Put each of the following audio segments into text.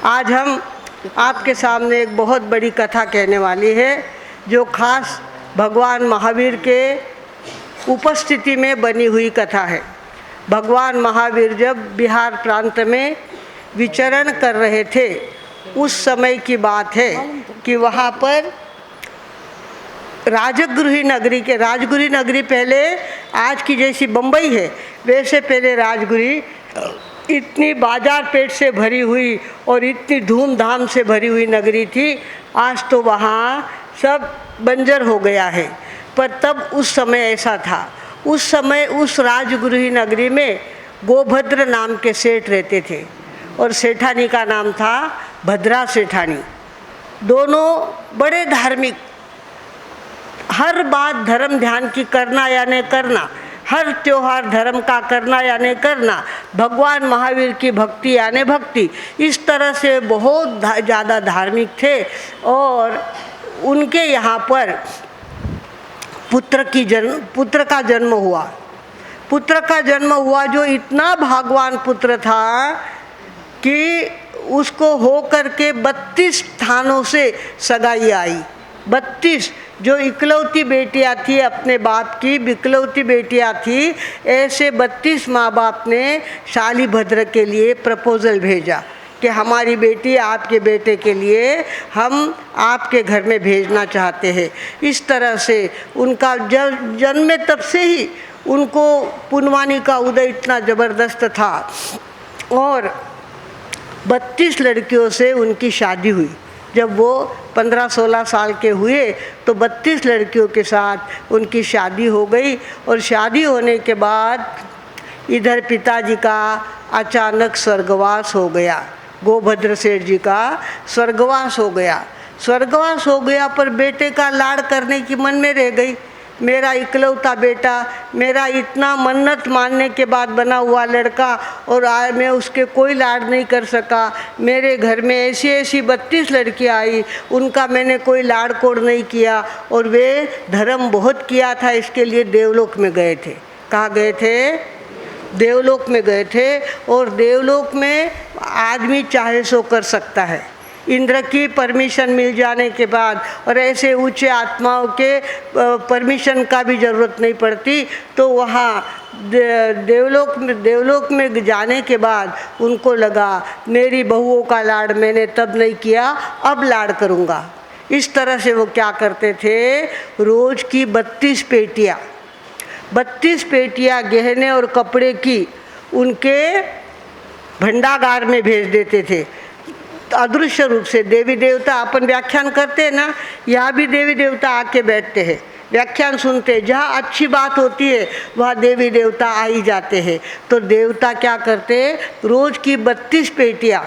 आज हम आपके सामने एक बहुत बड़ी कथा कहने वाली है, जो खास भगवान महावीर के उपस्थिति में बनी हुई कथा है। भगवान महावीर जब बिहार प्रांत में विचरण कर रहे थे, उस समय की बात है कि वहाँ पर राजगृही नगरी पहले आज की जैसी बम्बई है, वैसे पहले राजगृही इतनी बाजार पेट से भरी हुई और इतनी धूमधाम से भरी हुई नगरी थी। आज तो वहाँ सब बंजर हो गया है, पर तब उस समय ऐसा था। उस समय उस राजगृही नगरी में गोभद्र नाम के सेठ रहते थे और सेठानी का नाम था भद्रा सेठानी। दोनों बड़े धार्मिक, हर बात धर्म ध्यान की करना या नहीं करना, हर त्योहार धर्म का करना या नहीं करना, भगवान महावीर की भक्ति यानी भक्ति, इस तरह से बहुत ज़्यादा धार्मिक थे। और उनके यहाँ पर पुत्र का जन्म हुआ। पुत्र का जन्म हुआ जो इतना भाग्यवान पुत्र था कि उसको हो करके 32 स्थानों से सगाई आई। 32 जो इकलौती बेटियां थी, अपने बाप की इकलौती बेटियां थी, ऐसे 32 माँ बाप ने शालीभद्र के लिए प्रपोजल भेजा कि हमारी बेटी आपके बेटे के लिए हम आपके घर में भेजना चाहते हैं। इस तरह से उनका जन्म में तब से ही उनको पुनवानी का उदय इतना ज़बरदस्त था और 32 लड़कियों से उनकी शादी हुई। जब वो 15-16 साल के हुए तो 32 लड़कियों के साथ उनकी शादी हो गई। और शादी होने के बाद इधर पिताजी का अचानक स्वर्गवास हो गया, गोभद्र सेठ जी का स्वर्गवास हो गया। स्वर्गवास हो गया पर बेटे का लाड़ करने की मन में रह गई। मेरा इकलौता बेटा, मेरा इतना मन्नत मानने के बाद बना हुआ लड़का, और मैं उसके कोई लाड़ नहीं कर सका। मेरे घर में ऐसी ऐसी 32 लड़कियाँ आई, उनका मैंने कोई लाड़ कोड़ नहीं किया, और वे धर्म बहुत किया था, इसके लिए देवलोक में गए थे। कहाँ गए थे? देवलोक में गए थे। और देवलोक में आदमी चाहे सो कर सकता है, इंद्र की परमिशन मिल जाने के बाद, और ऐसे ऊंचे आत्माओं के परमिशन का भी ज़रूरत नहीं पड़ती। तो वहाँ देवलोक में जाने के बाद उनको लगा मेरी बहुओं का लाड़ मैंने तब नहीं किया, अब लाड़ करूँगा। इस तरह से वो क्या करते थे, रोज़ की 32 पेटियाँ गहने और कपड़े की उनके भंडागार में भेज देते थे। अदृश्य रूप से देवी देवता, अपन व्याख्यान करते हैं ना, यहाँ भी देवी देवता आके बैठते हैं, व्याख्यान सुनते। जहाँ अच्छी बात होती है वहाँ देवी देवता आ ही जाते हैं। तो देवता क्या करते, रोज़ की 32 पेटियाँ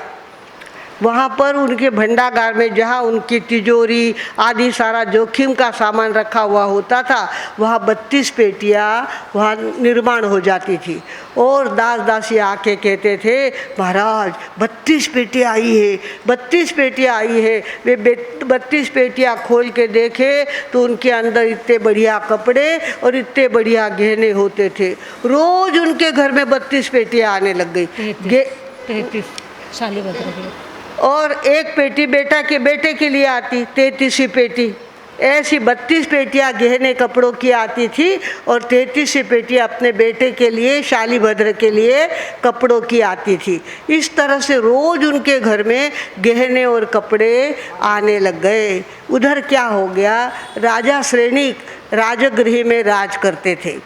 वहाँ पर उनके भंडागार में, जहाँ उनकी तिजोरी आदि सारा जोखिम का सामान रखा हुआ होता था, वहाँ 32 पेटियाँ वहाँ निर्माण हो जाती थी। और दास दासी आके कहते थे, महाराज 32 पेटियाँ आई है, 32 पेटियाँ आई है। वे 32 पेटियाँ खोल के देखे तो उनके अंदर इतने बढ़िया कपड़े और इतने बढ़िया गहने होते थे। रोज़ उनके घर में 32 पेटियाँ आने लग गई। 33 शालीभद्र, और एक पेटी बेटा के बेटे के लिए आती, 33वीं पेटी। ऐसी 32 पेटियाँ गहने कपड़ों की आती थी और 33वीं पेटी अपने बेटे के लिए, शालीभद्र के लिए कपड़ों की आती थी। इस तरह से रोज़ उनके घर में गहने और कपड़े आने लग गए। उधर क्या हो गया, राजा श्रेणिक राजगृह में राज करते थे।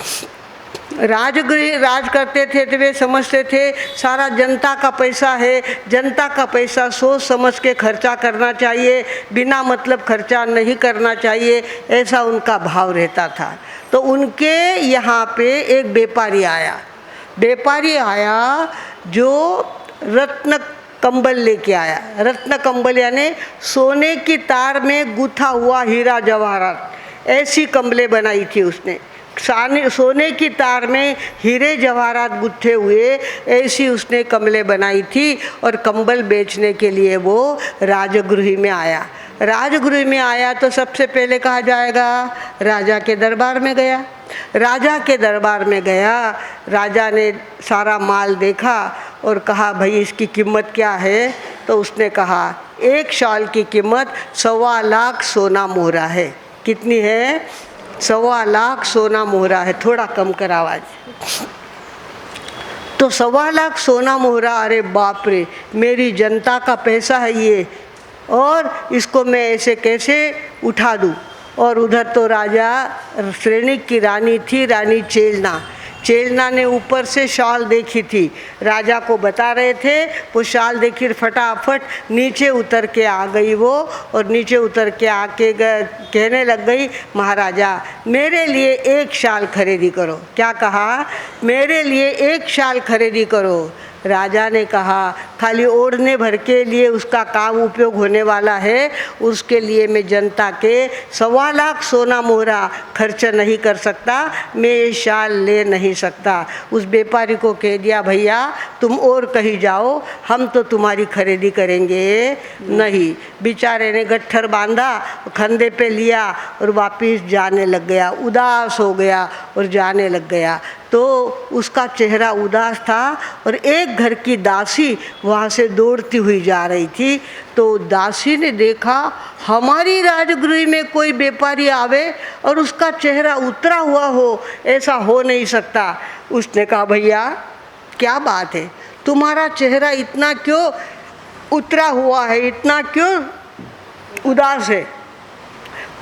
राज करते थे तो वे समझते थे सारा जनता का पैसा है, जनता का पैसा सोच समझ के खर्चा करना चाहिए, बिना मतलब खर्चा नहीं करना चाहिए, ऐसा उनका भाव रहता था। तो उनके यहाँ पे एक व्यापारी आया जो रत्न कंबल लेके आया। रत्न कंबल यानी सोने की तार में गुथा हुआ हीरा जवाहरात, ऐसी कंबलें बनाई थी उसने। सोने की तार में हीरे जवाहरात गुथे हुए ऐसी उसने कंबलें बनाई थी। और कंबल बेचने के लिए वो राजगृह में आया। राजगृह में आया तो सबसे पहले कहा जाएगा, राजा के दरबार में गया। राजा के दरबार में गया, राजा ने सारा माल देखा और कहा भाई इसकी कीमत क्या है। तो उसने कहा एक शाल की कीमत 1.25 लाख सोना मोहरा है। कितनी है? 1.25 लाख सोना मोहरा है। थोड़ा कम कर आवाज़। तो 1.25 लाख सोना मोहरा, अरे बाप रे, मेरी जनता का पैसा है ये, और इसको मैं ऐसे कैसे उठा दूँ। और उधर तो राजा श्रेणिक की रानी थी, रानी चेलना। चेलना ने ऊपर से शॉल देखी थी, राजा को बता रहे थे, वो शॉल देखी, फटाफट नीचे उतर के आ गई वो, और नीचे उतर के आके कहने लग गई, महाराजा मेरे लिए एक शाल खरीदी करो। क्या कहा? मेरे लिए एक शाल खरीदी करो। राजा ने कहा खाली ओढ़ने भर के लिए उसका काम उपयोग होने वाला है, उसके लिए मैं जनता के 1.25 लाख सोना मोहरा खर्च नहीं कर सकता, मैं ये शाल ले नहीं सकता। उस व्यापारी को कह दिया, भैया तुम और कहीं जाओ, हम तो तुम्हारी खरीदी करेंगे नहीं। बेचारे ने गट्ठर बांधा, कंधे पे लिया और वापिस जाने लग गया, उदास हो गया और जाने लग गया। तो उसका चेहरा उदास था, और एक घर की दासी वहाँ से दौड़ती हुई जा रही थी। तो दासी ने देखा हमारी राजगृह में कोई व्यापारी आवे और उसका चेहरा उतरा हुआ हो, ऐसा हो नहीं सकता। उसने कहा, भैया क्या बात है, तुम्हारा चेहरा इतना क्यों उतरा हुआ है, इतना क्यों उदास है,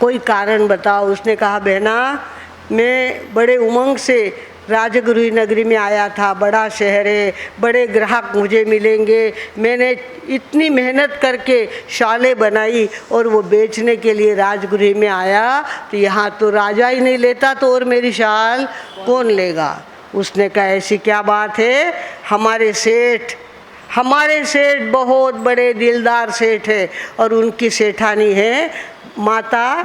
कोई कारण बताओ। उसने कहा, बहना मैं बड़े उमंग से राजगृह नगरी में आया था, बड़ा शहर है, बड़े ग्राहक मुझे मिलेंगे, मैंने इतनी मेहनत करके शालें बनाई और वो बेचने के लिए राजगृह में आया, तो यहाँ तो राजा ही नहीं लेता, तो और मेरी शाल कौन लेगा। उसने कहा, ऐसी क्या बात है, हमारे सेठ बहुत बड़े दिलदार सेठ है, और उनकी सेठानी है माता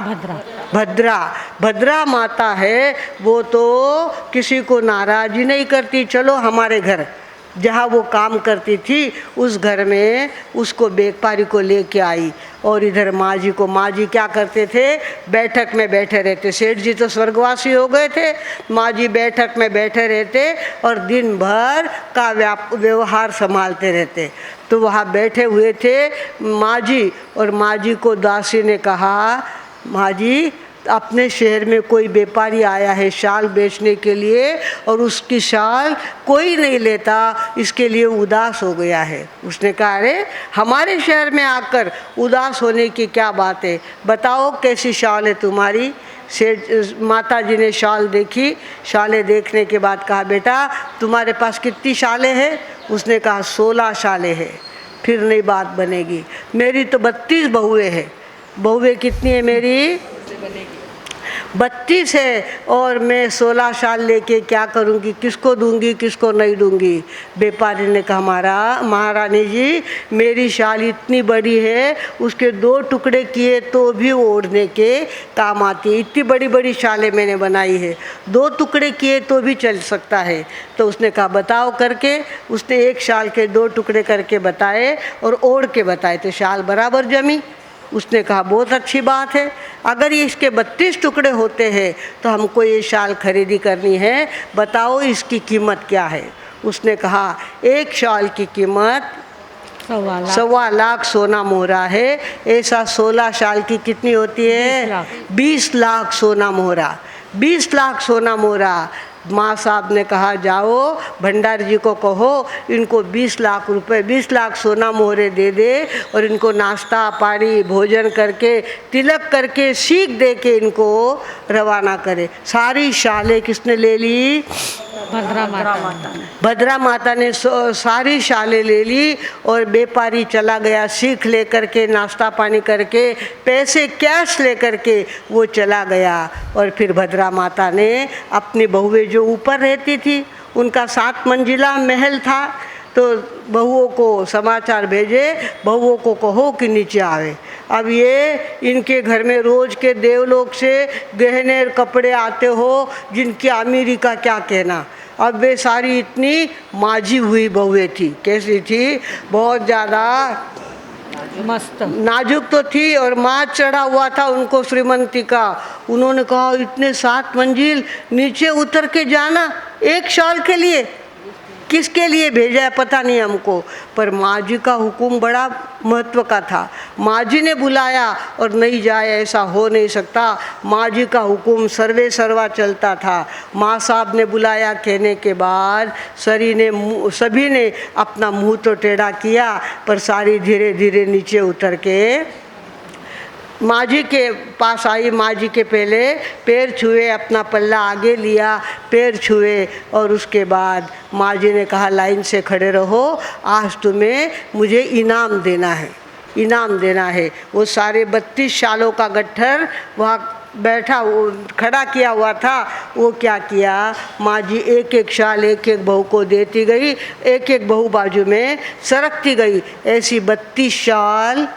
भद्रा माता है, वो तो किसी को नाराज ही नहीं करती। चलो हमारे घर, जहाँ वो काम करती थी उस घर में उसको व्यापारी को लेके आई। और इधर माँ जी क्या करते थे, बैठक में बैठे रहते। सेठ जी तो स्वर्गवासी हो गए थे, माँ जी बैठक में बैठे रहते और दिन भर का व्यवहार संभालते रहते। तो वहाँ बैठे हुए थे माँ जी, और माँ जी को दासी ने कहा, माँ जी अपने शहर में कोई व्यापारी आया है शाल बेचने के लिए, और उसकी शाल कोई नहीं लेता, इसके लिए उदास हो गया है। उसने कहा, अरे हमारे शहर में आकर उदास होने की क्या बात है, बताओ कैसी शाल है तुम्हारी। सेठ माता जी ने शाल देखी, शालें देखने के बाद कहा, बेटा तुम्हारे पास कितनी शालें हैं। उसने कहा, 16 शालें हैं। फिर नहीं बात बनेगी, मेरी तो 32 बहुएँ हैं। बहुएँ कितनी है मेरी? 32 है, और मैं 16 साल लेके क्या करूँगी, किसको दूंगी किसको नहीं दूंगी। व्यापारी ने कहा, महारानी जी मेरी शाल इतनी बड़ी है, उसके 2 टुकड़े किए तो भी ओढ़ने के काम आती है। इतनी बड़ी बड़ी शालें मैंने बनाई है, 2 टुकड़े किए तो भी चल सकता है। तो उसने कहा, बताओ करके। उसने एक शाल के 2 टुकड़े करके बताए और ओढ़ के बताए, तो शाल बराबर जमी। उसने कहा, बहुत अच्छी बात है, अगर ये इसके 32 टुकड़े होते हैं तो हमको ये शाल खरीदी करनी है, बताओ इसकी कीमत क्या है। उसने कहा, एक शाल की कीमत 1.25 लाख सोना मोहरा है। ऐसा 16 शाल की कितनी होती है? 20 लाख सोना मोहरा। 20 लाख सोना मोहरा। माँ साहब ने कहा, जाओ भंडारी जी को कहो इनको 20 लाख रुपए, 20 लाख सोना मोहरे दे दे, और इनको नाश्ता पानी भोजन करके तिलक करके सीख दे के इनको रवाना करे। सारी शालें किसने ले ली? भद्रा माता ने सारी शालें ले ली, और व्यापारी चला गया सीख लेकर के, नाश्ता पानी करके, पैसे कैश लेकर के वो चला गया। और फिर भद्रा माता ने अपनी बहुएं जो ऊपर रहती थी, उनका 7 मंजिला महल था, तो बहुओं को समाचार भेजे, बहुओं को कहो कि नीचे आवे। अब ये इनके घर में रोज के देवलोक से गहने कपड़े आते हो, जिनकी अमीरी का क्या कहना। अब वे सारी इतनी माजी हुई बहुएं थी। कैसी थी? बहुत ज़्यादा मस्त नाजुक तो थी, और माँ चढ़ा हुआ था उनको श्रीमंती का। उन्होंने कहा, इतने 7 मंजिल नीचे उतर के जाना एक शाल के लिए, किसके लिए भेजा है पता नहीं हमको, पर माँ जी का हुक्म बड़ा महत्व का था। माँ जी ने बुलाया और नहीं जाए ऐसा हो नहीं सकता। माँ जी का हुक्म सर्वे सर्वा चलता था। माँ साहब ने बुलाया कहने के बाद सभी ने अपना मुंह तो टेढ़ा किया, पर सारी धीरे धीरे नीचे उतर के माँ जी के पास आई। माँ जी के पहले पैर छुए, अपना पल्ला आगे लिया, पैर छुए और उसके बाद माँ जी ने कहा लाइन से खड़े रहो, आज तुम्हें मुझे इनाम देना है, इनाम देना है। वो सारे 32 शालों का गट्ठर वहाँ बैठा वो खड़ा किया हुआ था। वो क्या किया, माँ जी एक एक शाल एक एक बहू को देती गई, एक एक बहू बाजू में सरकती गई। ऐसी 32 शाल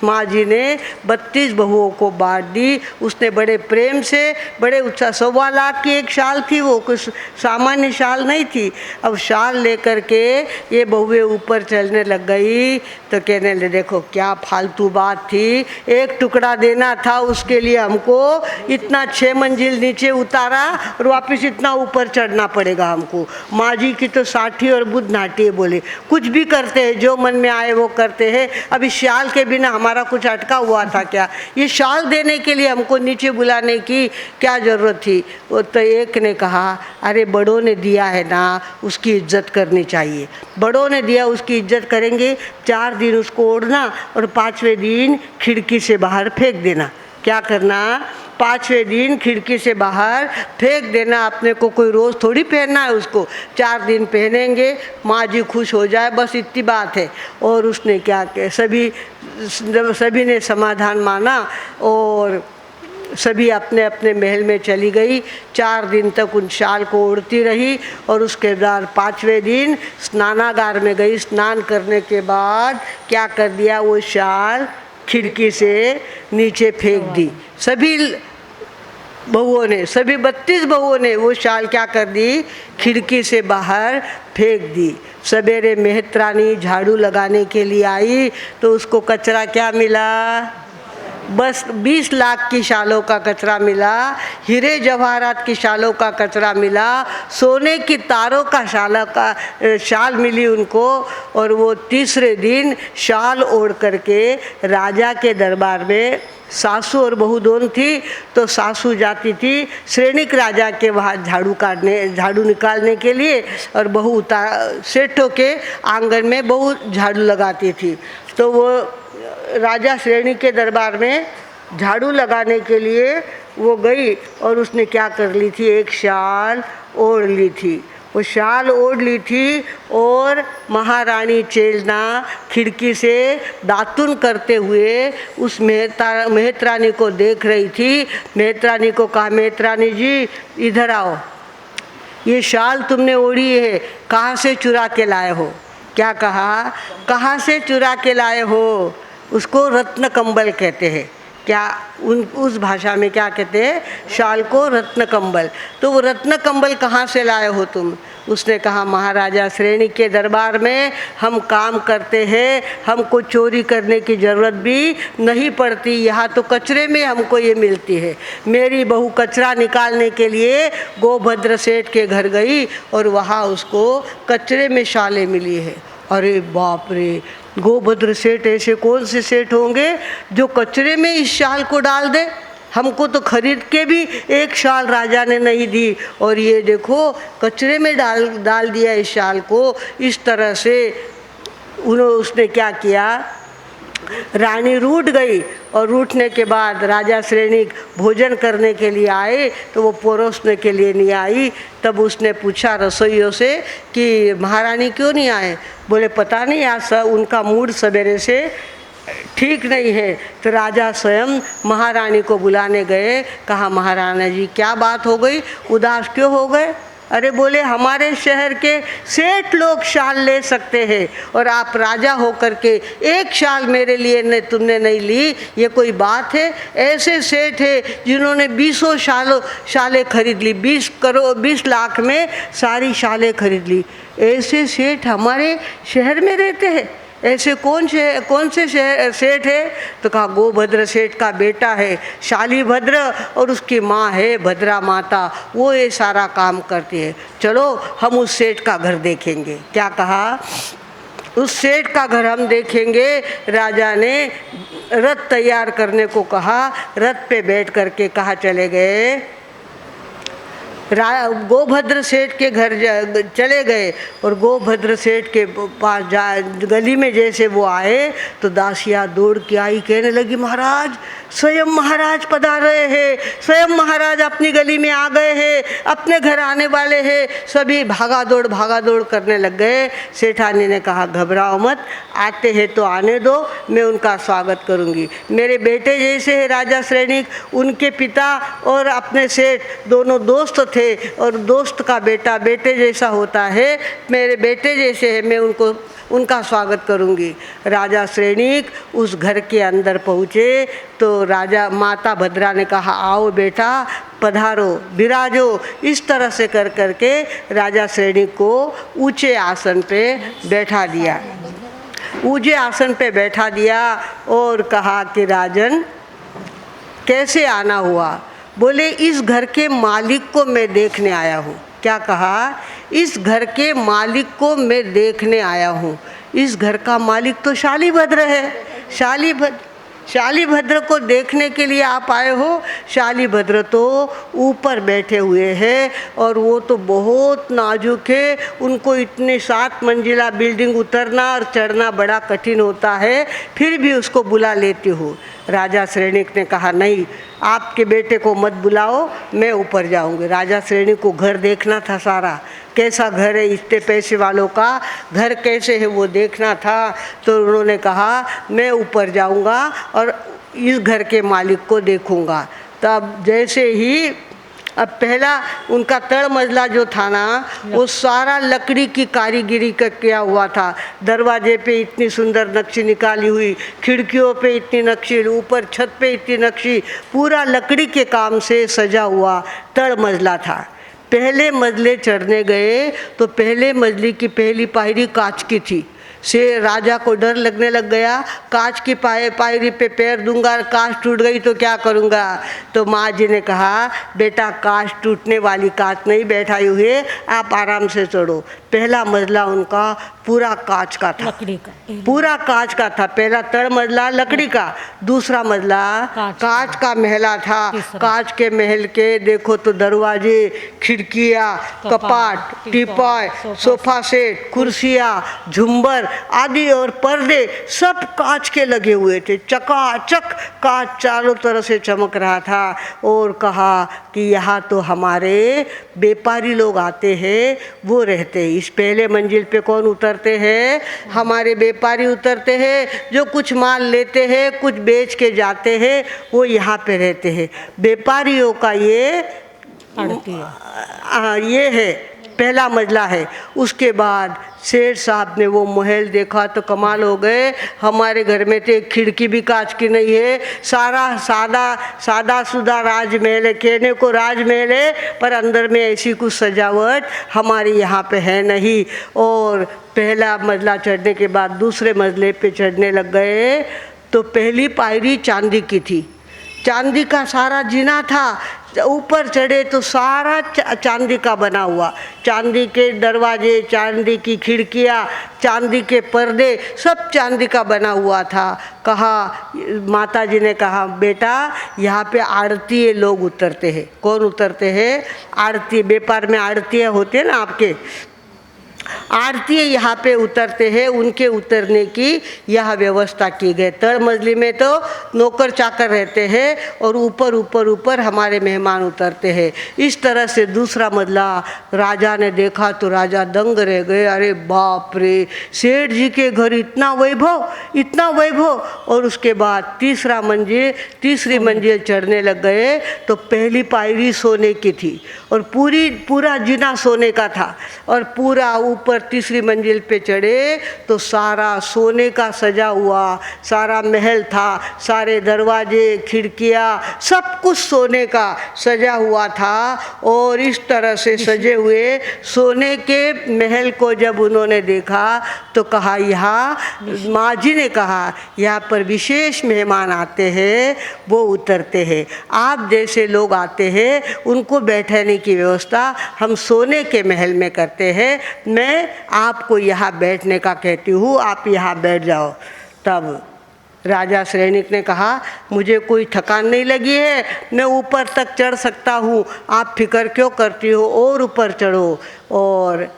माँ जी ने 32 बहुओं को बांट दी। उसने बड़े प्रेम से, बड़े उत्साह, 1.25 लाख की एक शाल थी, वो कुछ सामान्य शाल नहीं थी। अब शाल लेकर के ये बहुएं ऊपर चलने लग गई तो कहने लगे देखो क्या फालतू बात थी, एक टुकड़ा देना था उसके लिए हमको इतना 6 मंजिल नीचे उतारा और वापस इतना ऊपर चढ़ना पड़ेगा हमको। माँ जी की तो साठी और बुद्ध नाटी है, बोले कुछ भी करते हैं, जो मन में आए वो करते हैं। अब इस शाल के बिना हमारा कुछ अटका हुआ था क्या? ये शाल देने के लिए हमको नीचे बुलाने की क्या ज़रूरत थी? वो तो एक ने कहा अरे बड़ों ने दिया है ना, उसकी इज्जत करनी चाहिए। बड़ों ने दिया उसकी इज्जत करेंगे। 4 दिन उसको ओढ़ना और 5वें दिन खिड़की से बाहर फेंक देना। क्या करना? 5वें दिन खिड़की से बाहर फेंक देना। अपने को कोई रोज़ थोड़ी पहनना है उसको, 4 दिन पहनेंगे, माँ जी खुश हो जाए, बस इतनी बात है। और उसने क्या किया, सभी ने समाधान माना और सभी अपने अपने महल में चली गई। 4 दिन तक उन शाल को ओढ़ती रही और उसके बाद 5वें दिन स्नानागार में गई। स्नान करने के बाद क्या कर दिया, वो शाल खिड़की से नीचे फेंक दी। सभी बहुओं ने, सभी 32 बहुओं ने वो शाल क्या कर दी, खिड़की से बाहर फेंक दी। सवेरे मेहतरानी झाड़ू लगाने के लिए आई तो उसको कचरा क्या मिला, बस 20 लाख की शालों का कचरा मिला, हीरे जवाहरात की शालों का कचरा मिला, सोने की तारों का शाल मिली उनको। और वो तीसरे दिन शाल ओढ़ करके राजा के दरबार में, सासू और बहू दोनों थी, तो सासू जाती थी श्रेणिक राजा के वहाँ झाड़ू निकालने के लिए और बहू सेठों के आंगन में बहू झाड़ू लगाती थी। तो वो राजा श्रेणी के दरबार में झाड़ू लगाने के लिए वो गई और उसने क्या कर ली थी, एक शाल ओढ़ ली थी। वो शाल ओढ़ ली थी और महारानी चेलना खिड़की से दातुन करते हुए उस मेहतरानी को देख रही थी। मेहतरानी को कहा, मेहतरानी जी इधर आओ, ये शाल तुमने ओढ़ी है, कहाँ से चुरा के लाए हो? क्या कहा, कहाँ से चुरा के लाए हो? उसको रत्न कंबल कहते हैं। क्या उस भाषा में क्या कहते हैं, शाल को रत्न कंबल। तो वो रत्न कंबल कहाँ से लाए हो तुम? उसने कहा, महाराजा श्रेणी के दरबार में हम काम करते हैं, हमको चोरी करने की ज़रूरत भी नहीं पड़ती, यहाँ तो कचरे में हमको ये मिलती है। मेरी बहू कचरा निकालने के लिए गोभद्र सेठ के घर गई और वहाँ उसको कचरे में शालें मिली है। अरे बाप रे, गोभद्र सेठ ऐसे कौन से सेठ होंगे जो कचरे में इस शाल को डाल दे? हमको तो खरीद के भी एक शाल राजा ने नहीं दी और ये देखो कचरे में डाल दिया इस शाल को। इस तरह से उसने क्या किया, रानी रूठ गई और रूठने के बाद राजा श्रेणी भोजन करने के लिए आए तो वो परोसने के लिए नहीं आई। तब उसने पूछा रसोइयों से कि महारानी क्यों नहीं आए? बोले पता नहीं, आज उनका मूड सवेरे से ठीक नहीं है। तो राजा स्वयं महारानी को बुलाने गए। कहा, महारानी जी क्या बात हो गई, उदास क्यों हो गए? अरे बोले हमारे शहर के सेठ लोग शाल ले सकते हैं और आप राजा होकर के एक शाल मेरे लिए तुमने नहीं ली, ये कोई बात है? ऐसे सेठ है जिन्होंने 20 शालें खरीद ली, 20 लाख में सारी शालें खरीद ली। ऐसे सेठ हमारे शहर में रहते हैं, ऐसे कौन से सेठ है? तो कहा गोभद्र सेठ का बेटा है शालीभद्र, और उसकी माँ है भद्रा माता, वो ये सारा काम करती है, चलो हम उस सेठ का घर देखेंगे। क्या कहा? उस सेठ का घर हम देखेंगे। राजा ने रथ तैयार करने को कहा, रथ पे बैठ करके कहाँ चले गए? गोभद्र सेठ के घर चले गए, और गोभद्र सेठ के पास गली में जैसे वो आए तो दासिया दौड़ के आई, कहने लगी महाराज स्वयं महाराज पधार रहे हैं, स्वयं महाराज अपनी गली में आ गए हैं, अपने घर आने वाले हैं। सभी भागा दौड़ करने लग गए। सेठानी ने कहा घबराओ मत, आते हैं तो आने दो, मैं उनका स्वागत करूंगी। मेरे बेटे जैसे है राजा श्रेणिक, उनके पिता और अपने सेठ दोनों दोस्त थे, और दोस्त का बेटा बेटे जैसा होता है, मेरे बेटे जैसे है, मैं उनका स्वागत करूंगी। राजा श्रेणिक उस घर के अंदर पहुँचे तो राजा माता भद्रा ने कहा आओ बेटा पधारो विराजो। इस तरह से कर करके राजा श्रेणिक को ऊंचे आसन पे बैठा दिया, ऊंचे आसन पे बैठा दिया और कहा कि राजन कैसे आना हुआ? बोले इस घर के मालिक को मैं देखने आया हूँ। क्या कहा? इस घर के मालिक को मैं देखने आया हूँ। इस घर का मालिक तो शालीभद्र है, शालीभद्र को देखने के लिए आप आए हो? शालीभद्र तो ऊपर बैठे हुए हैं और वो तो बहुत नाजुक है, उनको इतनी 7 मंजिला बिल्डिंग उतरना और चढ़ना बड़ा कठिन होता है, फिर भी उसको बुला लेती हूँ। राजा श्रेणिक ने कहा नहीं, आपके बेटे को मत बुलाओ, मैं ऊपर जाऊंगी। राजा श्रेणिक को घर देखना था सारा, कैसा घर है, इतने पैसे वालों का घर कैसे है वो देखना था। तो उन्होंने कहा मैं ऊपर जाऊंगा और इस घर के मालिक को देखूंगा। तब जैसे ही अब पहला उनका तड़ मंजिला जो था ना, वो सारा लकड़ी की कारीगिरी का किया हुआ था। दरवाजे पे इतनी सुंदर नक्शी निकाली हुई, खिड़कियों पे इतनी नक्शी, ऊपर छत पे इतनी नक्शी, पूरा लकड़ी के काम से सजा हुआ तड़ मंजिला था। पहले मंजिले चढ़ने गए तो पहले मंजिले की पहली पायरी कांच की थी। से राजा को डर लगने लग गया, कांच की पायरी पे पैर दूंगा, कांच टूट गई तो क्या करूंगा? तो माँ जी ने कहा बेटा कांच टूटने वाली कांच नहीं बैठाई हुई है, आप आराम से चढ़ो। पहला मंजिला उनका पूरा कांच का था, लकड़ी का, पूरा कांच का था। पहला तड़ मंजिला लकड़ी का, दूसरा मंजिला कांच का महला था। कांच के महल के देखो तो दरवाजे, खिड़कियाँ, कपाट, टीपॉय, सोफा सेट, कुर्सियाँ, झुंबर आदि और पर्दे सब कांच के लगे हुए थे। चकाचक कांच चारों तरफ से चमक रहा था। और कहा कि यहाँ तो हमारे व्यापारी लोग आते हैं, वो रहते हैं। इस पहले मंजिल पे कौन उतरते हैं? हमारे व्यापारी उतरते हैं, जो कुछ माल लेते हैं, कुछ बेच के जाते हैं, वो यहाँ पे रहते हैं। व्यापारियों का ये है पहला मंजिला है। उसके बाद शेर साहब ने वो महल देखा तो कमाल हो गए। हमारे घर में तो एक खिड़की भी कांच की नहीं है, सारा सादा सुदा राजमहल है। कहने को राजमहल है पर अंदर में ऐसी कुछ सजावट हमारे यहाँ पे है नहीं। और पहला मंजिला चढ़ने के बाद दूसरे मंजिले पे चढ़ने लग गए तो पहली पायरी चांदी की थी, चांदी का सारा जीना था। ऊपर चढ़े तो सारा चांदी का बना हुआ, चांदी के दरवाजे, चांदी की खिड़कियाँ, चांदी के पर्दे, सब चांदी का बना हुआ था। कहा माता जी ने कहा बेटा यहाँ पे आड़तीय लोग उतरते हैं। कौन उतरते हैं? आड़ती, व्यापार में आड़तीय होते हैं ना आपके, आरती यहाँ पे उतरते हैं। उनके उतरने की यह व्यवस्था की गई। तड़ मंजिली में तो नौकर चाकर रहते हैं और ऊपर हमारे मेहमान उतरते हैं। इस तरह से दूसरा मंजिला राजा ने देखा तो राजा दंग रह गए। अरे बाप रे, सेठ जी के घर इतना वैभव, इतना वैभव। और उसके बाद तीसरी मंजिल चढ़ने लग गए तो पहली पायरी सोने की थी और पूरा जीना सोने का था और पूरा ऊपर तीसरी मंजिल पे चढ़े तो सारा सोने का सजा हुआ सारा महल था, सारे दरवाजे खिड़कियाँ सब कुछ सोने का सजा हुआ था। और इस तरह से सजे हुए सोने के महल को जब उन्होंने देखा तो कहा, यहाँ माँ जी ने कहा यहाँ पर विशेष मेहमान आते हैं, वो उतरते हैं। आप जैसे लोग आते हैं उनको बैठने की व्यवस्था हम सोने के महल में करते हैं। मैं आपको यहाँ बैठने का कहती हूँ, आप यहाँ बैठ जाओ। तब राजा श्रेणिक ने कहा, मुझे कोई थकान नहीं लगी है, मैं ऊपर तक चढ़ सकता हूँ, आप फिक्र क्यों करती हो, और ऊपर चढ़ो। और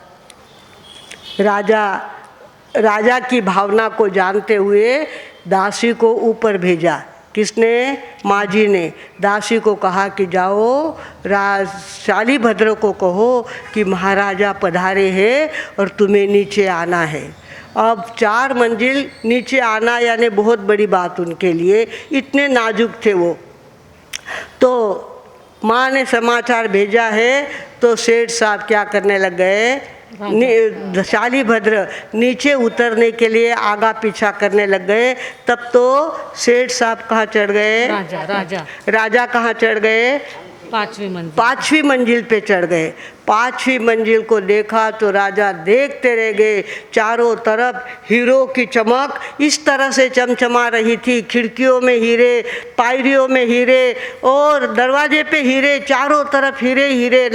राजा की भावना को जानते हुए दासी को ऊपर भेजा। किसने? माँ जी ने। दासी को कहा कि जाओ शालीभद्र को कहो कि महाराजा पधारे हैं और तुम्हें नीचे आना है। अब 4 मंजिल नीचे आना यानी बहुत बड़ी बात उनके लिए, इतने नाजुक थे वो। तो माँ ने समाचार भेजा है तो सेठ साहब क्या करने लग गए, शालीभद्र नीचे उतरने के लिए आगा पीछा करने लग गए। तब तो सेठ साहब कहाँ चढ़ गए? राजा कहाँ चढ़ गए? 5वीं मंजिल पे चढ़ गए। 5वीं मंजिल को देखा तो राजा देखते रह गए। चारों तरफ हीरो की चमक इस तरह से चमचमा रही थी, खिड़कियों में हीरे, पायरियों में हीरे और दरवाजे पे हीरे, चारों तरफ हीरे हीरे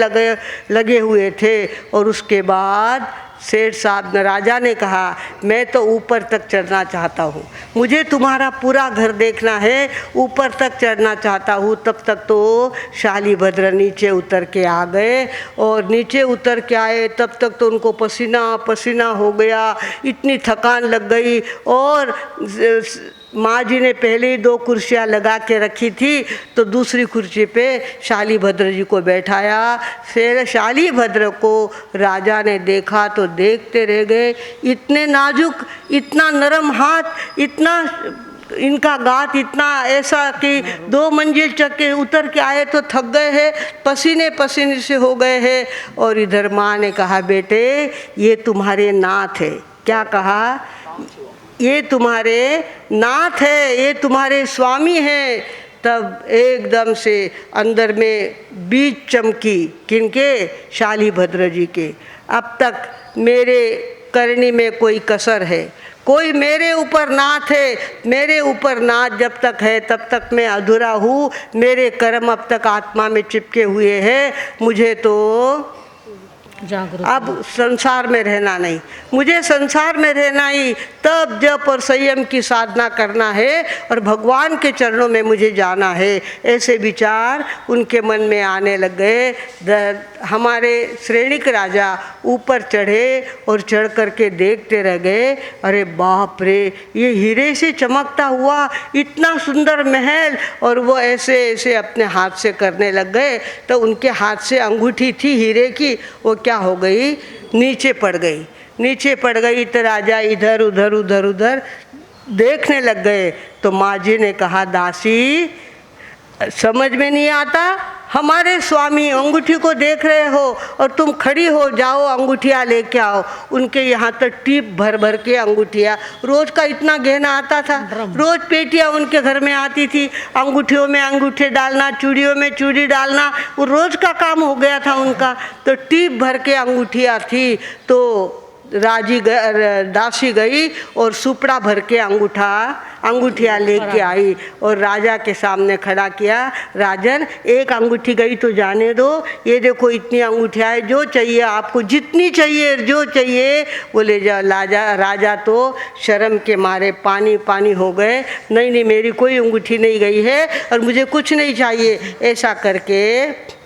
लगे हुए थे। और उसके बाद सेठ साहब ने, राजा ने कहा, मैं तो ऊपर तक चढ़ना चाहता हूँ, मुझे तुम्हारा पूरा घर देखना है, ऊपर तक चढ़ना चाहता हूँ। तब तक तो शालीभद्र नीचे उतर के आ गए। और नीचे उतर के आए तब तक तो उनको पसीना पसीना हो गया, इतनी थकान लग गई। और माँ जी ने पहले ही 2 कुर्सियाँ लगा के रखी थी, तो दूसरी कुर्सी पे शालीभद्र जी को बैठाया। फिर शालीभद्र को राजा ने देखा तो देखते रह गए। इतने नाजुक, इतना नरम हाथ, इतना इनका गात इतना ऐसा कि 2 मंजिल चक्के उतर के आए तो थक गए हैं, पसीने पसीने से हो गए हैं। और इधर माँ ने कहा, बेटे ये तुम्हारे नाथ है। क्या कहा? ये तुम्हारे नाथ है, ये तुम्हारे स्वामी हैं। तब एकदम से अंदर में बीज चमकी। किनके? शालीभद्र जी के। अब तक मेरे करनी में कोई कसर है, कोई मेरे ऊपर नाथ है, मेरे ऊपर नाथ जब तक है तब तक मैं अधूरा हूँ, मेरे कर्म अब तक आत्मा में चिपके हुए हैं। मुझे तो अब संसार में रहना नहीं, मुझे संसार में रहना ही तब जप और संयम की साधना करना है और भगवान के चरणों में मुझे जाना है। ऐसे विचार उनके मन में आने लग गए। हमारे श्रेणिक राजा ऊपर चढ़े और चढ़ करके देखते रह गए, अरे बाप रे, ये हीरे से चमकता हुआ इतना सुंदर महल। और वो ऐसे ऐसे अपने हाथ से करने लग गए तो उनके हाथ से अंगूठी थी हीरे की, वो क्या हो गई, नीचे पड़ गई। नीचे पड़ गई तो राजा इधर उधर उधर उधर देखने लग गए। तो माँ जी ने कहा, दासी समझ में नहीं आता, हमारे स्वामी अंगूठी को देख रहे हो और तुम खड़ी हो, जाओ अंगूठियाँ लेके आओ। उनके यहाँ तो टीप भर भर के अंगूठियाँ, रोज का इतना गहना आता था, रोज पेटियाँ उनके घर में आती थी, अंगूठियों में अंगूठे डालना, चूड़ियों में चूड़ी डालना, वो रोज का काम हो गया था उनका। तो टीप भर के अंगूठियाँ थी। तो दासी गई और सुपड़ा भर के अंगूठियाँ लेके आई और राजा के सामने खड़ा किया। राजन, एक अंगूठी गई तो जाने दो, ये देखो इतनी अंगूठियाँ है, जो चाहिए आपको, जितनी चाहिए जो चाहिए वो ले जाओ। राजा तो शर्म के मारे पानी पानी हो गए। नहीं नहीं, मेरी कोई अंगूठी नहीं गई है और मुझे कुछ नहीं चाहिए। ऐसा करके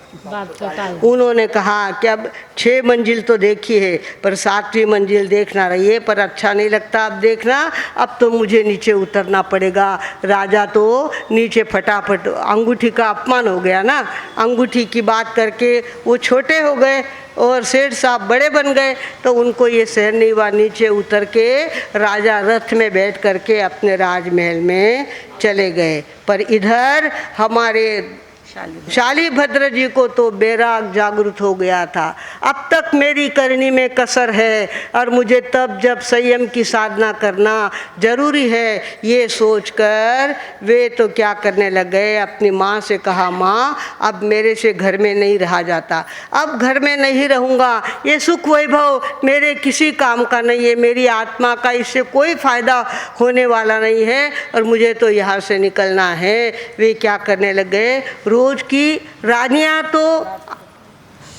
उन्होंने कहा कि अब 6 मंजिल तो देखी है पर 7वीं मंजिल देखना रही है, पर अच्छा नहीं लगता अब देखना, अब तो मुझे नीचे उतरना पड़ेगा। राजा तो नीचे फटाफट, अंगूठी का अपमान हो गया ना, अंगूठी की बात करके वो छोटे हो गए और सेठ साहब बड़े बन गए। तो उनको ये सहन नहीं हुआ, नीचे उतर के राजा रथ में बैठ करके अपने राजमहल में चले गए। पर इधर हमारे शालीभद्र जी को तो बैराग जागृत हो गया था। अब तक मेरी करनी में कसर है और मुझे तब जब संयम की साधना करना जरूरी है, ये सोचकर वे तो क्या करने लग गए, अपनी माँ से कहा, माँ अब मेरे से घर में नहीं रहा जाता, अब घर में नहीं रहूँगा, ये सुख वैभव मेरे किसी काम का नहीं है, मेरी आत्मा का इससे कोई फ़ायदा होने वाला नहीं है और मुझे तो यहाँ से निकलना है। वे क्या करने लग गए, रोज की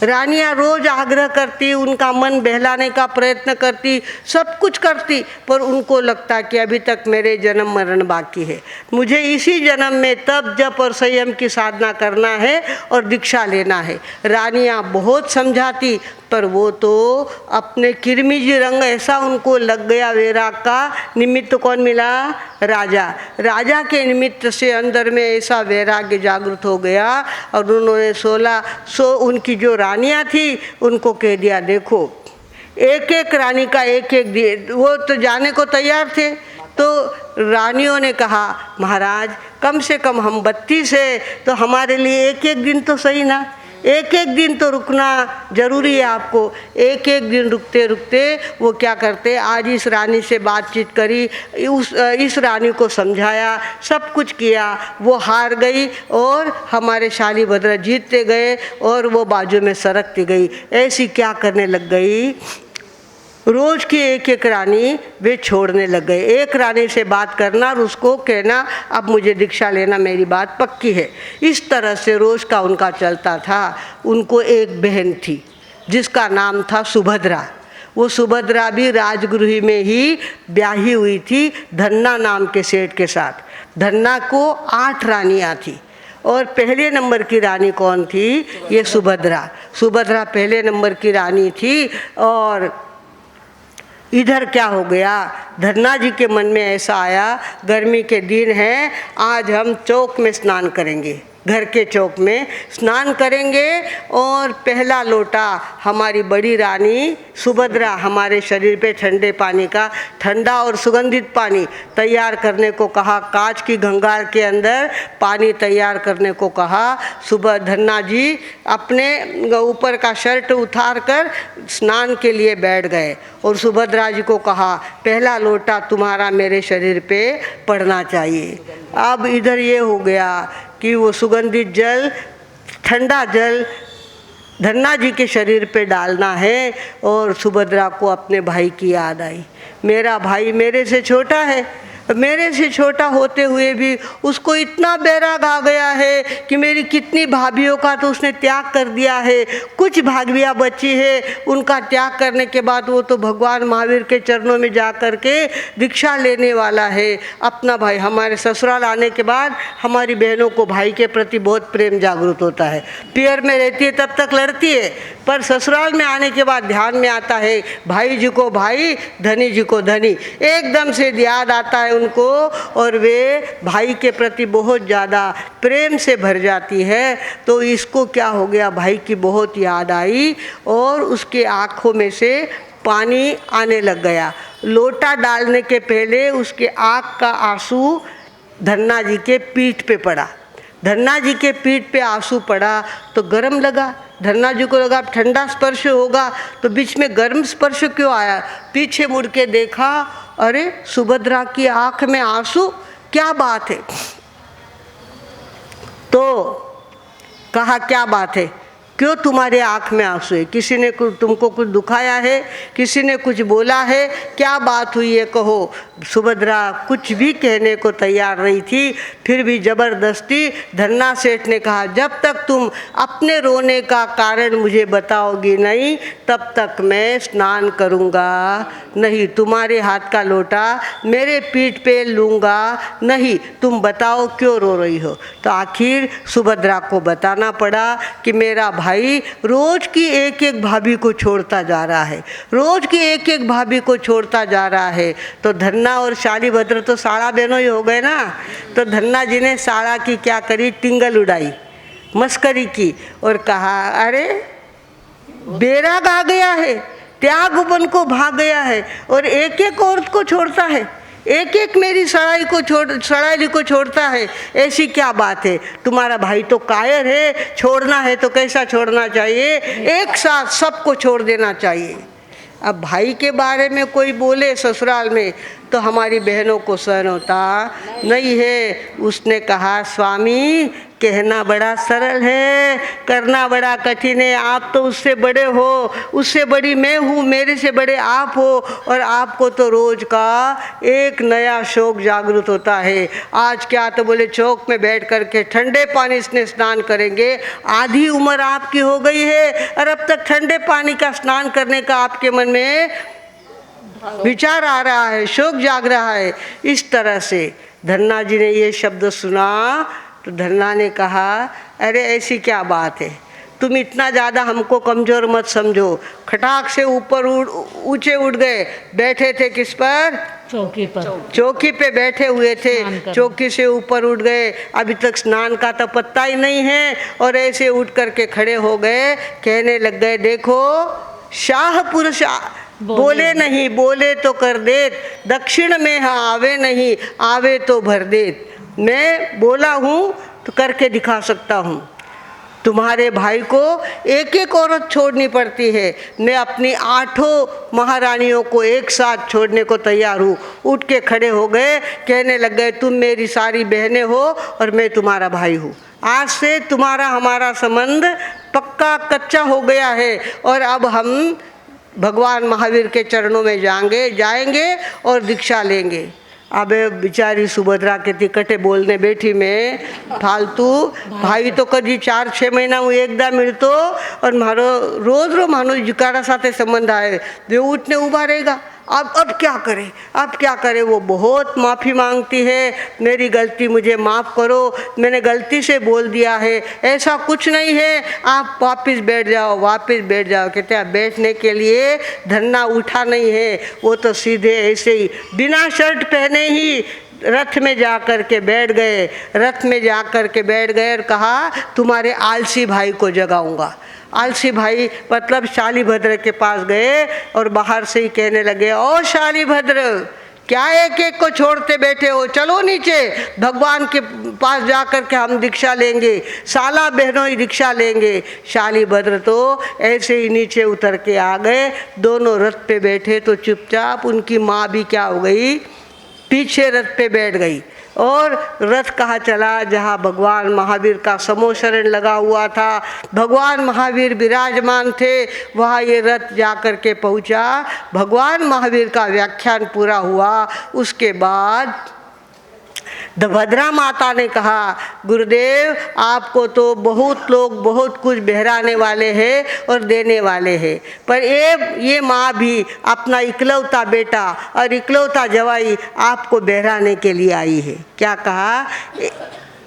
रानियाँ रोज आग्रह करती, उनका मन बहलाने का प्रयत्न करती, सब कुछ करती, पर उनको लगता कि अभी तक मेरे जन्म मरण बाकी है, मुझे इसी जन्म में तप जप और संयम की साधना करना है और दीक्षा लेना है। रानियाँ बहुत समझाती, पर वो तो अपने किरमिजी रंग ऐसा उनको लग गया वैराग का। निमित्त कौन मिला, राजा। राजा के निमित्त से अंदर में ऐसा वैराग्य जागृत हो गया और उन्होंने उनकी जो रानियाँ थी उनको कह दिया, देखो एक एक रानी का एक एक दिन, वो तो जाने को तैयार थे। तो रानियों ने कहा, महाराज कम से कम हम 32 है तो हमारे लिए एक एक दिन तो सही ना, एक एक दिन तो रुकना जरूरी है आपको। एक एक दिन रुकते रुकते वो क्या करते, आज इस रानी से बातचीत करी, इस रानी को समझाया, सब कुछ किया, वो हार गई और हमारे शालीभद्र जीतते गए और वो बाजू में सरकती गई। ऐसी क्या करने लग गई, रोज की एक एक रानी वे छोड़ने लग गए। एक रानी से बात करना और उसको कहना अब मुझे दीक्षा लेना, मेरी बात पक्की है। इस तरह से रोज का उनका चलता था। उनको एक बहन थी जिसका नाम था सुभद्रा। वो सुभद्रा भी राजगृह में ही ब्याही हुई थी धन्ना नाम के सेठ के साथ। धन्ना को 8 रानियाँ थी और पहले नंबर की रानी कौन थी, ये सुभद्रा। सुभद्रा पहले नंबर की रानी थी। और इधर क्या हो गया, धन्ना जी के मन में ऐसा आया, गर्मी के दिन हैं, आज हम चौक में स्नान करेंगे, घर के चौक में स्नान करेंगे और पहला लोटा हमारी बड़ी रानी सुभद्रा हमारे शरीर पे ठंडे पानी का, ठंडा और सुगंधित पानी तैयार करने को कहा। कांच की गंगार के अंदर पानी तैयार करने को कहा। सुबह धन्ना जी अपने ऊपर का शर्ट उतार कर स्नान के लिए बैठ गए और सुभद्रा जी को कहा, पहला लोटा तुम्हारा मेरे शरीर पे पड़ना चाहिए। अब इधर ये हो गया कि वो सुगंधित जल, ठंडा जल धन्ना जी के शरीर पे डालना है। और सुभद्रा को अपने भाई की याद आई, मेरा भाई मेरे से छोटा है, मेरे से छोटा होते हुए भी उसको इतना बैराग आ गया है कि मेरी कितनी भाभीियों का तो उसने त्याग कर दिया है। कुछ भाभियाँ बची है, उनका त्याग करने के बाद वो तो भगवान महावीर के चरणों में जा कर के दीक्षा लेने वाला है। अपना भाई, हमारे ससुराल आने के बाद हमारी बहनों को भाई के प्रति बहुत प्रेम जागृत होता है। पियर में रहती है तब तक लड़ती है, पर ससुराल में आने के बाद ध्यान में आता है भाई जी को भाई, धनी जी को धनी, एकदम से याद आता है उनको और वे भाई के प्रति बहुत ज़्यादा प्रेम से भर जाती है। तो इसको क्या हो गया, भाई की बहुत याद आई और उसके आँखों में से पानी आने लग गया। लोटा डालने के पहले उसके आँख का आंसू धन्ना जी के पीठ पे पड़ा। धन्ना जी के पीठ पे आंसू पड़ा तो गर्म लगा। धन्ना जी को लगा ठंडा स्पर्श होगा, तो बीच में गर्म स्पर्श क्यों आया। पीछे मुड़ के देखा, अरे सुभद्रा की आंख में आंसू, क्या बात है। तो कहा, क्या बात है, क्यों तुम्हारे आँख में आंसू है, किसी ने तुमको कुछ दुखाया है, किसी ने कुछ बोला है, क्या बात हुई है, कहो। सुभद्रा कुछ भी कहने को तैयार नहीं थी, फिर भी ज़बरदस्ती धन्ना सेठ ने कहा, जब तक तुम अपने रोने का कारण मुझे बताओगी नहीं तब तक मैं स्नान करूँगा नहीं, तुम्हारे हाथ का लोटा मेरे पीठ पे लूँगा नहीं, तुम बताओ क्यों रो रही हो। तो आखिर सुभद्रा को बताना पड़ा कि मेरा भाई रोज की एक एक भाभी को छोड़ता जा रहा है, रोज की एक एक भाभी को छोड़ता जा रहा है। तो धन्ना और शालीभद्र तो साड़ा बहनों ही हो गए ना। तो धन्ना जी ने साड़ा की क्या करी, टिंगल उड़ाई, मस्करी की और कहा, अरे बैराग आ गया है, त्याग बन को भाग गया है और एक एक औरत को छोड़ता है, एक एक मेरी सड़ाई को छोड़ता है, ऐसी क्या बात है? तुम्हारा भाई तो कायर है, छोड़ना है तो कैसा छोड़ना चाहिए? एक साथ सबको छोड़ देना चाहिए। अब भाई के बारे में कोई बोले ससुराल में तो हमारी बहनों को सहन होता नहीं है। उसने कहा, स्वामी कहना बड़ा सरल है, करना बड़ा कठिन है। आप तो उससे बड़े हो, उससे बड़ी मैं हूँ, मेरे से बड़े आप हो, और आपको तो रोज का एक नया शौक जागृत होता है। आज क्या तो बोले चौक में बैठ करके ठंडे पानी से स्नान करेंगे। आधी उम्र आपकी हो गई है और अब तक ठंडे पानी का स्नान करने का आपके मन में विचार आ रहा है, शौक जाग रहा है। इस तरह से धन्ना जी ने ये शब्द सुना तो धन्ना ने कहा, अरे ऐसी क्या बात है, तुम इतना ज़्यादा हमको कमज़ोर मत समझो। खटाक से ऊपर ऊंचे उठ गए। बैठे थे किस पर? चौकी पर। चौकी पे बैठे हुए थे, चौकी से ऊपर उठ गए। अभी तक स्नान का तो पत्ता ही नहीं है और ऐसे उठ करके खड़े हो गए। कहने लग गए, देखो शाह पुरुष बोले नहीं, बोले तो कर देत, दक्षिण में हाँ आवे नहीं, आवे तो भर देत। मैं बोला हूँ तो करके दिखा सकता हूँ। तुम्हारे भाई को एक एक औरत छोड़नी पड़ती है, मैं अपनी 8 महारानियों को एक साथ छोड़ने को तैयार हूँ। उठ के खड़े हो गए, कहने लग गए, तुम मेरी सारी बहनें हो और मैं तुम्हारा भाई हूँ। आज से तुम्हारा हमारा संबंध पक्का कच्चा हो गया है और अब हम भगवान महावीर के चरणों में जाएंगे और दीक्षा लेंगे। अब बेचारी सुभद्रा के तिकटे बोलने बैठी में फालतू भाई तो कभी 4-6 महीना હું એકદા मिलतो और मारो रोज मानो जिकारा साथे संबंध आए, वे उठने उभा रहेगा। अब क्या करे? वो बहुत माफ़ी मांगती है, मेरी गलती, मुझे माफ़ करो, मैंने गलती से बोल दिया है, ऐसा कुछ नहीं है, आप वापस बैठ जाओ। कहते हैं बैठने के लिए धन्ना उठा नहीं है, वो तो सीधे ऐसे ही बिना शर्ट पहने ही रथ में जा कर के बैठ गए और कहा, तुम्हारे आलसी भाई को जगाऊंगा। आलसी भाई मतलब शालीभद्र के पास गए और बाहर से ही कहने लगे, ओ शालीभद्र, क्या एक एक को छोड़ते बैठे हो? चलो नीचे, भगवान के पास जा कर के हम दीक्षा लेंगे, साला बहनों ही दीक्षा लेंगे। शालीभद्र तो ऐसे ही नीचे उतर के आ गए। दोनों रथ पे बैठे तो चुपचाप उनकी माँ भी क्या हो गई, पीछे रथ पे बैठ गई। और रथ कहाँ चला? जहाँ भगवान महावीर का समोशरण लगा हुआ था, भगवान महावीर विराजमान थे, वहाँ ये रथ जा कर के पहुँचा। भगवान महावीर का व्याख्यान पूरा हुआ। उसके बाद भद्रा माता ने कहा, गुरुदेव आपको तो बहुत लोग बहुत कुछ बहराने वाले हैं और देने वाले हैं, पर ये माँ भी अपना इकलौता बेटा और इकलौता जवाई आपको बहराने के लिए आई है। क्या कहा?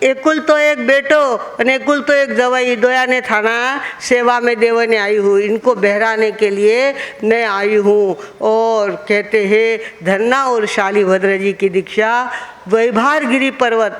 एकुल तो एक बेटो और एकुल तो एक जवाई, दोया ने थाना सेवा में देवने आई हूँ, इनको बहराने के लिए मैं आई हूँ। और कहते हैं धन्ना और शालीभद्र जी की दीक्षा वैभारगिरी पर्वत,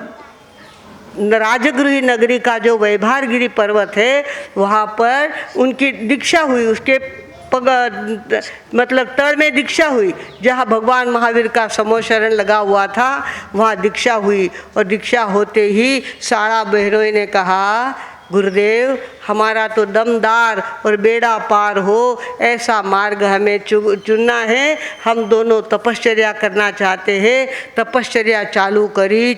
राजगृही नगरी का जो वैभारगिरी पर्वत है वहाँ पर उनकी दीक्षा हुई। उसके मतलब तल में दीक्षा हुई, जहाँ भगवान महावीर का समोशरण लगा हुआ था वहाँ दीक्षा हुई। और दीक्षा होते ही सारा बहनों ने कहा, गुरुदेव हमारा तो दमदार और बेड़ा पार हो ऐसा मार्ग हमें चुनना है। हम दोनों तपश्चर्या करना चाहते हैं। तपश्चर्या चालू करी।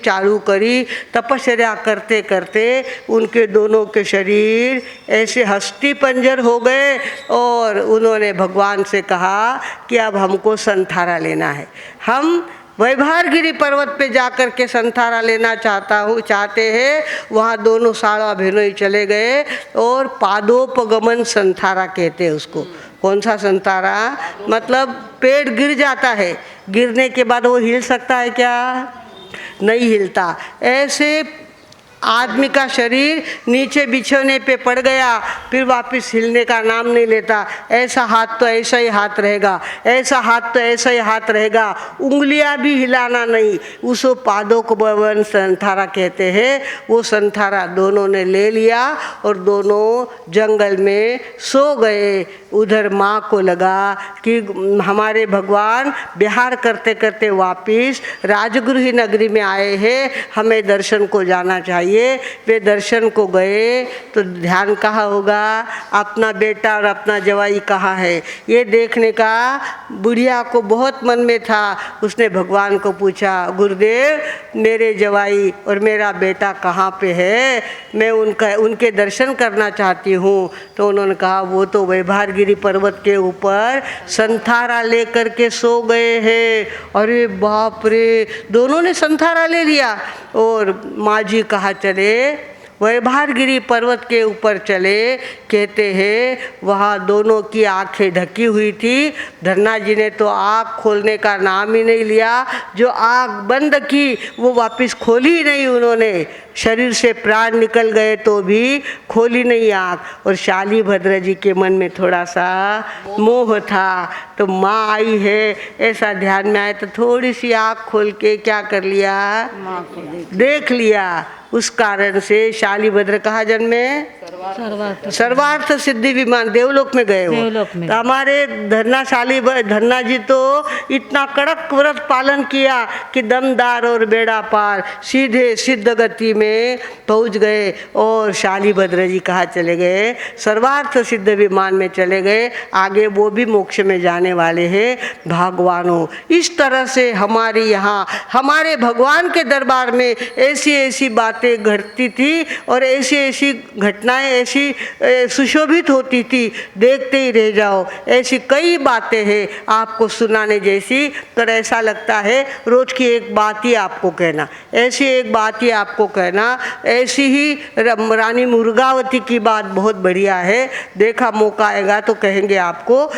तपश्चर्या करते करते उनके दोनों के शरीर ऐसे हस्ती पंजर हो गए और उन्होंने भगवान से कहा कि अब हमको संथारा लेना है। हम वैभारगिरी पर्वत पे जाकर के संथारा लेना चाहते हैं। वहाँ दोनों साड़ा बहनों ही चले गए और पादोपगमन संथारा कहते हैं उसको। कौन सा संथारा? मतलब पेड़ गिर जाता है, गिरने के बाद वो हिल सकता है क्या? नहीं हिलता। ऐसे आदमी का शरीर नीचे बिछोने पे पड़ गया, फिर वापस हिलने का नाम नहीं लेता। ऐसा हाथ तो ऐसा ही हाथ रहेगा, ऐसा हाथ तो ऐसा ही हाथ रहेगा, उंगलियां भी हिलाना नहीं। उसको पादों को बवन संथारा कहते हैं। वो संथारा दोनों ने ले लिया और दोनों जंगल में सो गए। उधर माँ को लगा कि हमारे भगवान विहार करते करते वापिस राजगृह नगरी में आए हैं, हमें दर्शन को जाना चाहिए। वे दर्शन को गए तो ध्यान कहाँ होगा, अपना बेटा और अपना जवाई कहाँ है ये देखने का बुढ़िया को बहुत मन में था। उसने भगवान को पूछा, गुरुदेव मेरे जवाई और मेरा बेटा कहाँ पे है, मैं उनके दर्शन करना चाहती हूँ। तो उन्होंने कहा वो तो वैभारगिरी पर्वत के ऊपर संथारा लेकर के सो गए हैं। अरे बाप रे, दोनों ने संथारा ले लिया और माँ जी कहाँ चले, वैभारगिरी पर्वत के ऊपर चले। कहते हैं वहाँ दोनों की आंखें ढकी हुई थी। धन्ना जी ने तो आँख खोलने का नाम ही नहीं लिया। जो आँख बंद की वो वापस खोली ही नहीं उन्होंने। शरीर से प्राण निकल गए तो भी खोली नहीं आँख। और शाली भद्र जी के मन में थोड़ा सा मोह था, तो माँ आई है ऐसा ध्यान में आए तो थोड़ी सी आँख खोल के क्या कर लिया, देख लिया। उस कारण से शालीभद्र कहाँ जन्मे, सर्वार्थ सिद्धि विमान देवलोक में गए हो। तो हमारे धन्ना जी तो इतना कड़क व्रत पालन किया कि दमदार और बेड़ा पार सीधे सिद्ध गति में पहुंच गए। और शालीभद्र जी कहाँ चले गए, सर्वार्थ सिद्ध विमान में चले गए। आगे वो भी मोक्ष में जाने वाले हैं भगवानों। इस तरह से हमारे यहाँ हमारे भगवान के दरबार में ऐसी ऐसी बातें घटती थी और ऐसी ऐसी घटनाएं ऐसी सुशोभित होती थी, देखते ही रह जाओ। ऐसी कई बातें हैं आपको सुनाने जैसी। तो ऐसा लगता है रोज की एक बात ही आपको कहना, ऐसी एक बात ही आपको कहना। ऐसी ही रानी मुर्गावती की बात बहुत बढ़िया है, देखा मौका आएगा तो कहेंगे आपको।